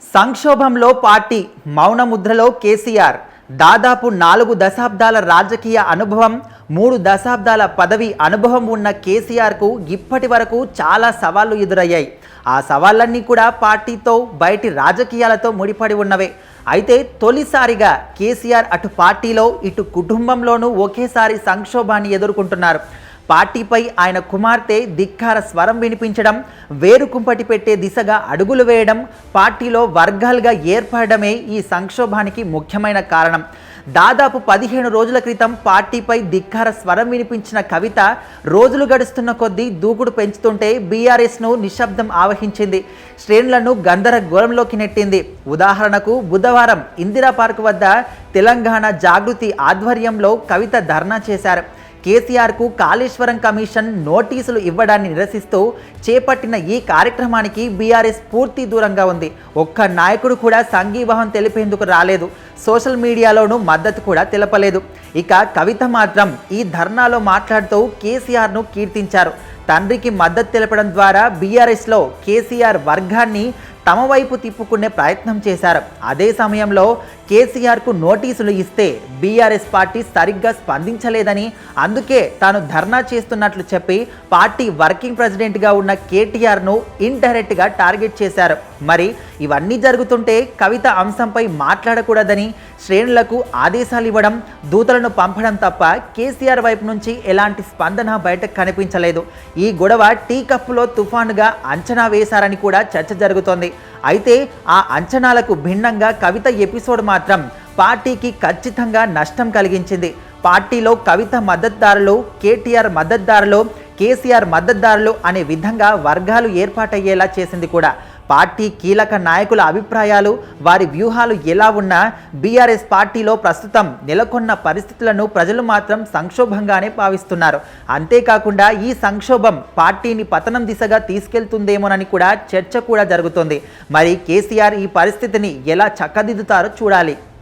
సంక్షోభంలో పార్టీ మౌన ముద్రలో కేసీఆర్ దాదాపు 4 దశాబ్దాల రాజకీయ అనుభవం 3 దశాబ్దాల పదవి అనుభవం ఉన్న కేసీఆర్కు ఇప్పటి వరకు చాలా సవాళ్లు ఎదురయ్యాయి. ఆ సవాళ్ళన్నీ కూడా పార్టీతో బయటి రాజకీయాలతో ముడిపడి ఉన్నవే. అయితే తొలిసారిగా కేసీఆర్ అటు పార్టీలో ఇటు కుటుంబంలోనూ ఒకేసారి సంక్షోభాన్ని ఎదుర్కొంటున్నారు. పార్టీపై ఆయన కుమార్తె ధిక్కార స్వరం వినిపించడం, వేరుకుంపటి పెట్టే దిశగా అడుగులు వేయడం, పార్టీలో వర్గాలుగా ఏర్పడమే ఈ సంక్షోభానికి ముఖ్యమైన కారణం. దాదాపు 15 రోజుల క్రితం పార్టీపై ధిక్కార స్వరం వినిపించిన కవిత రోజులు గడుస్తున్న కొద్దీ దూకుడు పెంచుతుంటే బీఆర్ఎస్ను నిశ్శబ్దం ఆవహించింది. శ్రేణులను గందరగోళంలోకి నెట్టింది. ఉదాహరణకు బుధవారం ఇందిరా పార్క్ వద్ద తెలంగాణ జాగృతి ఆధ్వర్యంలో కవిత ధర్నా చేశారు. కేసీఆర్కు కాళేశ్వరం కమిషన్ నోటీసులు ఇవ్వడాన్ని నిరసిస్తూ చేపట్టిన ఈ కార్యక్రమానికి బీఆర్ఎస్ పూర్తి దూరంగా ఉంది. ఒక్క నాయకుడు కూడా సంఘీభావం తెలిపేందుకు రాలేదు. సోషల్ మీడియాలోనూ మద్దతు కూడా తెలపలేదు. ఇక కవిత మాత్రం ఈ ధర్నాలో మాట్లాడుతూ కేసీఆర్ను కీర్తించారు. తండ్రికి మద్దతు తెలపడం ద్వారా బీఆర్ఎస్లో కేసీఆర్ వర్గాన్ని తమ వైపు తిప్పుకునే ప్రయత్నం చేశారు. అదే సమయంలో కేసీఆర్కు నోటీసులు ఇస్తే బీఆర్ఎస్ పార్టీ సరిగ్గా స్పందించలేదని, అందుకే తాను ధర్నా చేస్తున్నట్లు చెప్పి పార్టీ వర్కింగ్ ప్రెసిడెంట్గా ఉన్న కేటీఆర్ను ఇండైరెక్ట్గా టార్గెట్ చేశారు. మరి ఇవన్నీ జరుగుతుంటే కవిత అంశంపై మాట్లాడకూడదని శ్రేణులకు ఆదేశాలు ఇవ్వడం, దూతలను పంపడం తప్ప కేసీఆర్ వైపు నుంచి ఎలాంటి స్పందన బయటకు కనిపించలేదు. ఈ గొడవ టీ కప్పులో తుఫానుగా అంచనా వేశారని కూడా చర్చ జరుగుతోంది. అయితే ఆ అంచనాలకు భిన్నంగా కవిత ఎపిసోడ్ మాత్రం పార్టీకి ఖచ్చితంగా నష్టం కలిగించింది. పార్టీలో కవిత మద్దతుదారులు, కేటీఆర్ మద్దతుదారులు, కేసీఆర్ మద్దతుదారులు అనే విధంగా వర్గాలు ఏర్పాటయ్యేలా చేసింది కూడా. పార్టీ కీలక నాయకుల అభిప్రాయాలు, వారి వ్యూహాలు ఎలా ఉన్నా బీఆర్ఎస్ పార్టీలో ప్రస్తుతం నెలకొన్న పరిస్థితులను ప్రజలు మాత్రం సంక్షోభంగానే భావిస్తున్నారు. అంతేకాకుండా ఈ సంక్షోభం పార్టీని పతనం దిశగా తీసుకెళ్తుందేమోనని కూడా చర్చ కూడా జరుగుతోంది. మరి కేసీఆర్ ఈ పరిస్థితిని ఎలా చక్కదిద్దుతారో చూడాలి.